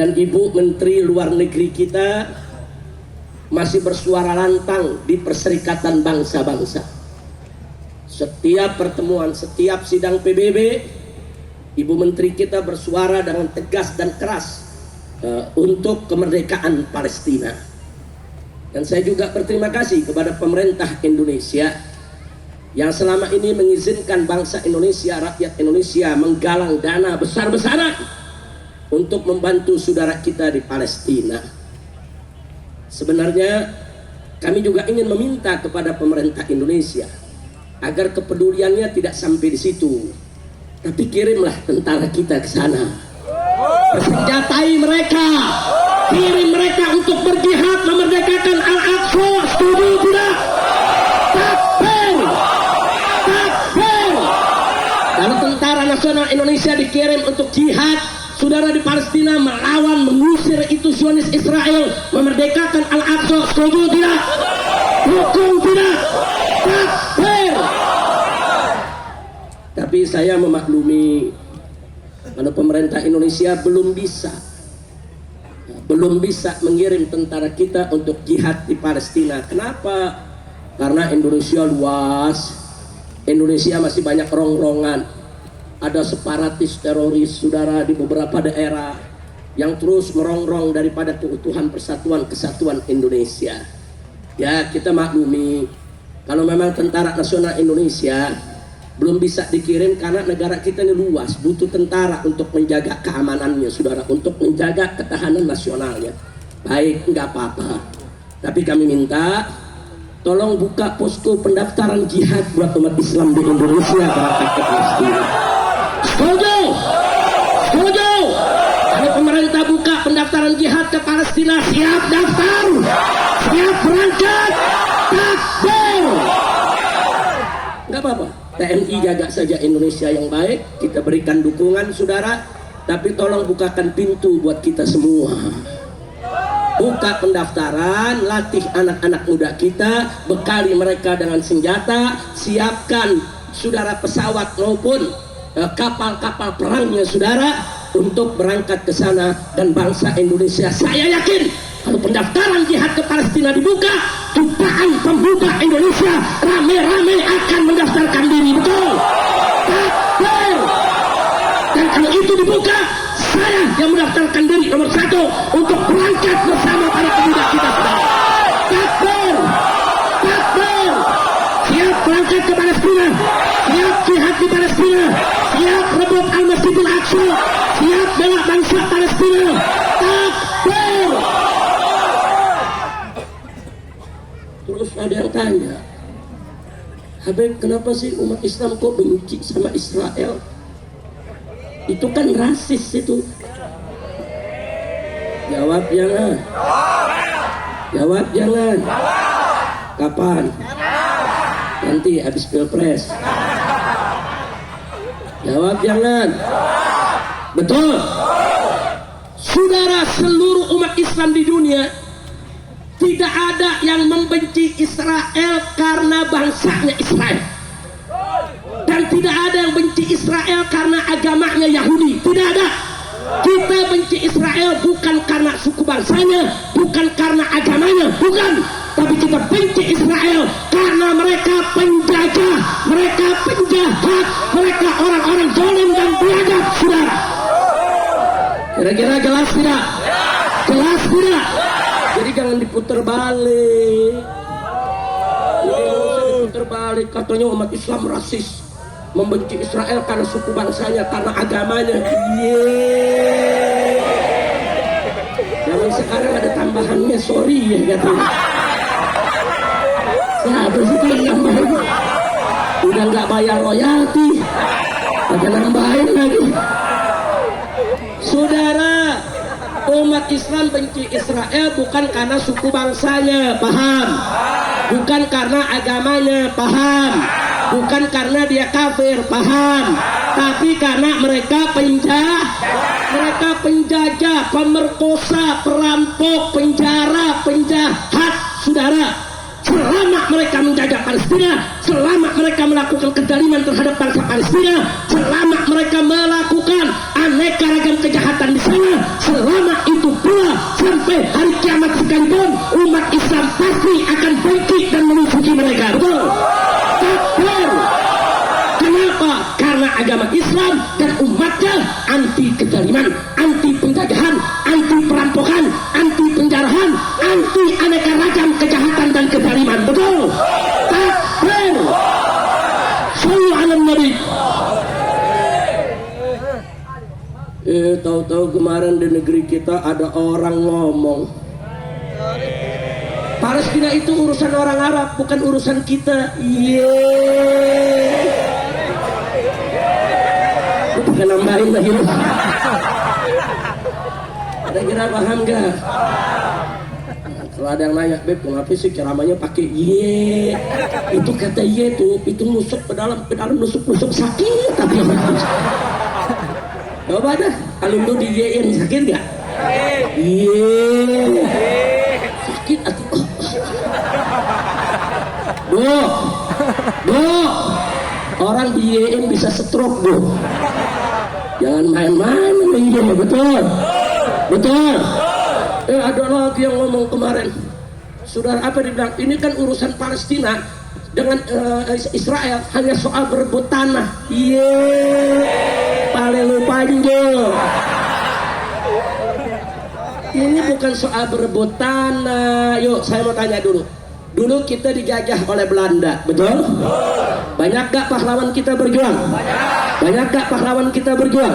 dan Ibu Menteri Luar Negeri kita masih bersuara lantang di Perserikatan Bangsa-Bangsa. Setiap pertemuan, setiap sidang PBB, Ibu Menteri kita bersuara dengan tegas dan keras untuk kemerdekaan Palestina. Dan saya juga berterima kasih kepada pemerintah Indonesia yang selama ini mengizinkan bangsa Indonesia, rakyat Indonesia menggalang dana besar-besaran untuk membantu saudara kita di Palestina. Sebenarnya kami juga ingin meminta kepada pemerintah Indonesia agar kepeduliannya tidak sampai di situ, tapi kirimlah tentara kita ke sana, persenjatai mereka, kirim mereka untuk berjihad memerdekakan Al-Aqsa. Setuju tidak? Takbir! Takbir! Kalau Tentara Nasional Indonesia dikirim untuk jihad saudara di Palestina, melawan, mengusir itu Zionis Israel, memerdekakan Al-Aqsa, setuju tidak? Hukum tidak? Takbir! Tapi saya memaklumi kalau pemerintah Indonesia belum bisa mengirim tentara kita untuk jihad di Palestina. Kenapa? Karena Indonesia luas, Indonesia masih banyak rongrongan, ada separatis teroris saudara di beberapa daerah yang terus merongrong daripada keutuhan persatuan kesatuan Indonesia. Ya, kita maklumi kalau memang Tentara Nasional Indonesia belum bisa dikirim karena negara kita ini luas, butuh tentara untuk menjaga keamanannya saudara, untuk menjaga ketahanan nasionalnya. Baik, nggak apa-apa, tapi kami minta tolong buka posko pendaftaran jihad buat umat Islam di Indonesia berangkat ke Palestina. Setuju? Setuju? Kalau pemerintah buka pendaftaran jihad ke Palestina, siap daftar, siap berangkat, takbir. Nggak apa-apa, TNI jaga saja Indonesia yang baik, kita berikan dukungan saudara, tapi tolong bukakan pintu buat kita semua. Buka pendaftaran, latih anak-anak muda kita, bekali mereka dengan senjata, siapkan saudara pesawat maupun kapal-kapal perangnya saudara untuk berangkat ke sana. Dan bangsa Indonesia, saya yakin kalau pendaftaran jihad ke Palestina dibuka, jutaan pemuda Indonesia rame-rame akan mendaftarkan diri, betul? Takbir! Dan kalau itu dibuka, saya yang mendaftarkan diri nomor 1 untuk berangkat bersama para pemuda kita. Takbir! Takbir! Siap berangkat ke Palestina, siap jihad di Palestina, siap rebut Al-Masjidil Aqsa, siap bela bangsa Palestina. Takbir! Terus ada yang tanya, Habib, kenapa sih umat Islam kok benci sama Israel? Itu kan rasis itu. Jawab jangan. Jawab jangan. Kapan? Nanti habis pilpres. Jawab jangan. Betul. Saudara, seluruh umat Islam di dunia tidak ada yang membenci Israel karena bangsanya Israel. Dan tidak ada yang benci Israel karena agamanya Yahudi. Tidak ada. Kita benci Israel bukan karena suku bangsanya, bukan karena agamanya, bukan. Tapi kita benci Israel karena mereka penjajah, mereka penjahat, mereka orang-orang zalim dan biadab, saudara. Kira-kira jelas tidak? Jelas tidak? Jadi jangan diputar balik. Diputar balik, katanya umat Islam rasis, membenci Israel karena suku bangsanya, karena agamanya. Zaman sekarang ada tambahannya, sorry ya katanya. Siapa sih yang nambahin? Udah nggak bayar royalti, ada nambahin lagi. Saudara, umat Islam benci Israel bukan karena suku bangsanya, paham? Bukan karena agamanya, paham? Bukan karena dia kafir, paham? Tapi karena mereka penjajah, pemerkosa, perampok, penjara, penjahat, saudara. Selama mereka menjajah Palestina, selama mereka melakukan kezaliman terhadap bangsa Palestina, selama mereka melakukan aneka ragam kejahatan di sana, selama itu sampai hari kiamat sekalipun umat Islam pasti akan bangkit dan menusuki mereka. Betul? Takbir. Kenapa? Karena agama Islam dan umatnya anti kezaliman, anti penjajahan, anti perampokan, anti penjarahan, anti aneka ragam kejahatan dan kezaliman. Betul? Takbir. Sallu ala Nabi. Tahu-tahu kemarin di negeri kita ada orang ngomong Palestina itu urusan orang Arab, bukan urusan kita. Bukan nambahin lagi. Ada kira paham gak? Kalau ada yang nanya, Beb, kenapa sih ceramahnya pakai ye? Itu kata ye tuh, itu nusuk ke dalam nusuk sakit tapi coba dah, kalau lu di ye-in sakit gak? Ye, sakit atau Bu, orang di ye-in bisa stroke, Bu. Jangan main-main sama ye, betul. Ada lagi yang ngomong kemarin, saudara apa dibilang? Ini kan urusan Palestina dengan Israel hanya soal berebut tanah. Paling panjang. Ini bukan soal berebut tanah. Yuk, saya mau tanya dulu. Dulu kita dijajah oleh Belanda, betul? Banyak gak pahlawan kita berjuang? Banyak gak pahlawan kita berjuang?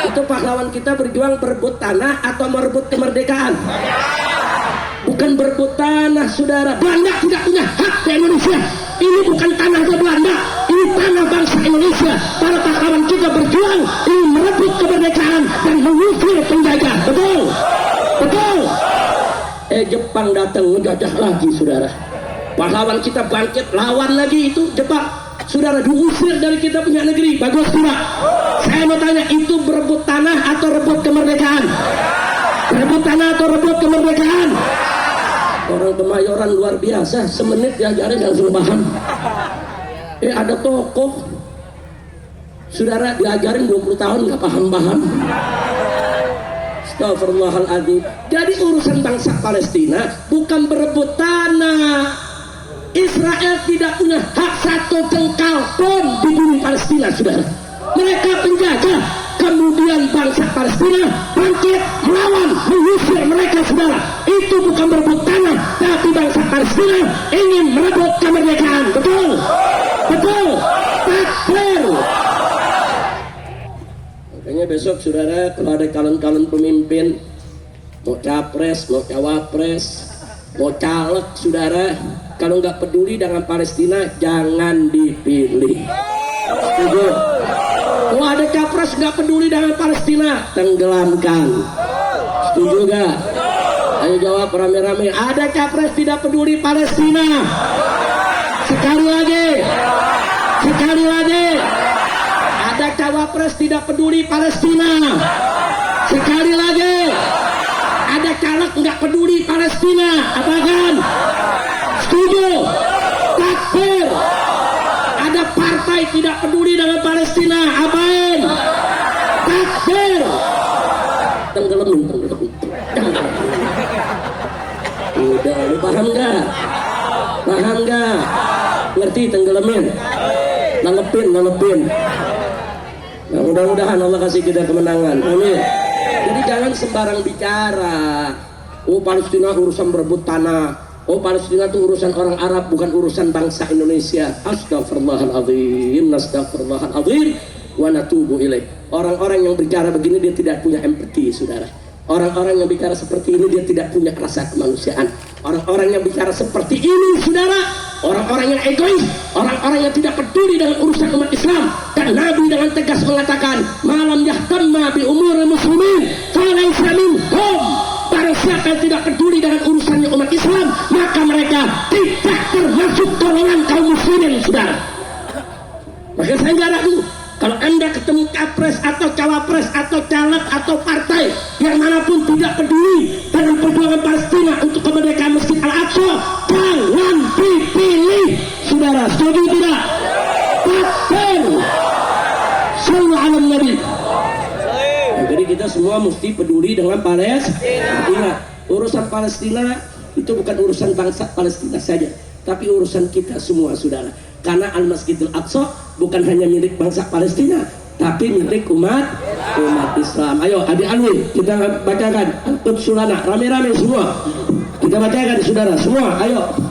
Itu pahlawan kita berjuang berebut tanah atau merebut kemerdekaan? Bukan berebut tanah, saudara. Belanda tidak punya hak di Indonesia. Ini bukan tanah Belanda, ini tanah bangsa Indonesia. Para pahlawan kita berjuang ingin merebut kemerdekaan dan mengusir penjajah. Betul? Jepang datang menjajah lagi, saudara. Pahlawan kita bangkit lawan lagi itu Jepang. Saudara, diusir dari kita punya negeri. Bagus tidak? Saya mau tanya, itu berebut tanah atau rebut kemerdekaan? Berebut tanah atau rebut kemerdekaan? Orang Kemayoran luar biasa, semenit diajarin langsung paham. Ada tokoh, saudara, diajarin 20 tahun nggak paham-paham. Astagfirullahaladzim. Jadi urusan bangsa Palestina bukan berebut tanah. Israel tidak punya hak satu jengkal pun di bumi Palestina, saudara. Mereka penjajah. Kemudian bangsa Palestina bangkit melawan, mengusir mereka, saudara. Itu bukan berebut tanah, tapi bangsa Palestina ingin merebut kemerdekaan. Betul? Takbir. Makanya besok, saudara, kalau ada calon-calon pemimpin, mau capres, mau cawapres, mau caleg, saudara, kalau nggak peduli dengan Palestina, jangan dipilih. Setuju? Kalau ada capres nggak peduli dengan Palestina, tenggelamkan. Setuju gak? Ayo jawab rame-rame. Ada capres tidak peduli Palestina. Sekali lagi. Ada cawapres tidak peduli Palestina. Sekali lagi. Ada caleg nggak peduli Palestina. Apa kan? Setuju? Takbir. Ada partai tidak peduli dengan Palestina. Apain? Takbir. Tenggelamin. Udah, lu paham gak? Ngerti tenggelamin? Nanggepin. Nah, mudah-mudahan Allah kasih kita kemenangan. Amin. Jadi jangan sembarang bicara. Oh, Palestina urusan berebut tanah. Oh, Palestina itu urusan orang Arab, bukan urusan bangsa Indonesia. Astagfirullahaladzim. Wa natubu ilaih. Orang-orang yang bicara begini dia tidak punya empati, saudara. Orang-orang yang bicara seperti ini dia tidak punya rasa kemanusiaan. Orang-orang yang bicara seperti ini, saudara, orang-orang yang egois, orang-orang yang tidak peduli dengan urusan umat Islam. Dan Nabi dengan tegas mengatakan, malam yahtamma bi umuril muslimin falaysa minhum. Barang siapa yang tidak peduli dengan urusannya umat Islam, maka mereka tidak termasuk golongan kaum muslimin, saudara. Maka saya nggak ragu, kalau Anda ketemu capres atau cawapres atau caleg atau partai yang manapun tidak peduli dengan perjuangan Palestina untuk kemerdekaan Masjid Al-Aqsa, jangan dipilih, saudara. Setuju tidak? Takbir. Sallu ala Nabi. Jadi kita semua mesti peduli dengan Palestina. Urusan Palestina itu bukan urusan bangsa Palestina saja, tapi urusan kita semua, saudara. Karena Al-Masjidil Aqsa bukan hanya milik bangsa Palestina, tapi milik umat Islam. Ayo adik Alwi, kita bacakan Al-Quds Sulana rame-rame semua. Kita bacakan saudara semua, ayo.